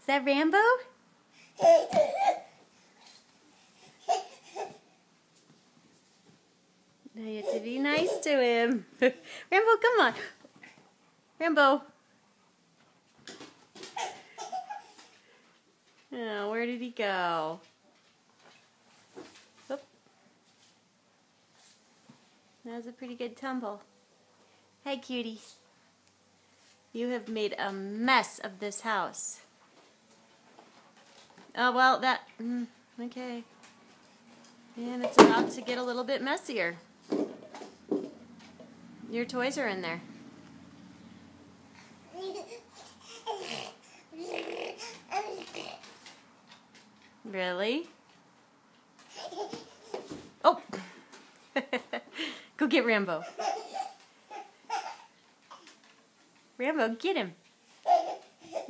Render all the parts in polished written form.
Is that Rambo? Now you have to be nice to him. Rambo, come on. Rambo. Oh, where did he go? Oop. That was a pretty good tumble. Hey, cutie. You have made a mess of this house. Oh, well, okay. And it's about to get a little bit messier. Your toys are in there. Really? Oh! Go get Rambo. Rambo, get him.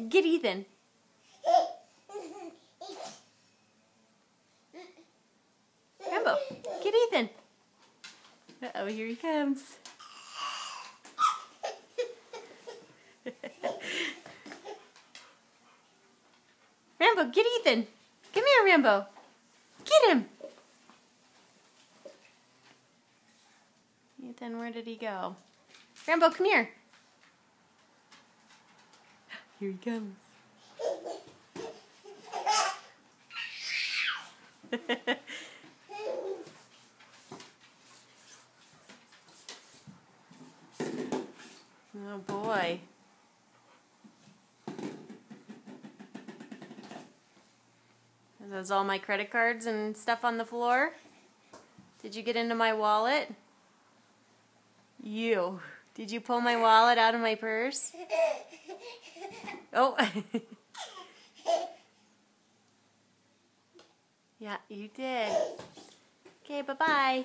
Get Ethan. Rambo, get Ethan. Uh-oh, here he comes. Rambo, get Ethan. Come here, Rambo. Get him. Ethan, where did he go? Rambo, come here. Here he comes. Oh boy. Are those all my credit cards and stuff on the floor? Did you get into my wallet? You. Did you pull my wallet out of my purse? Oh. Yeah, you did. Okay, bye-bye.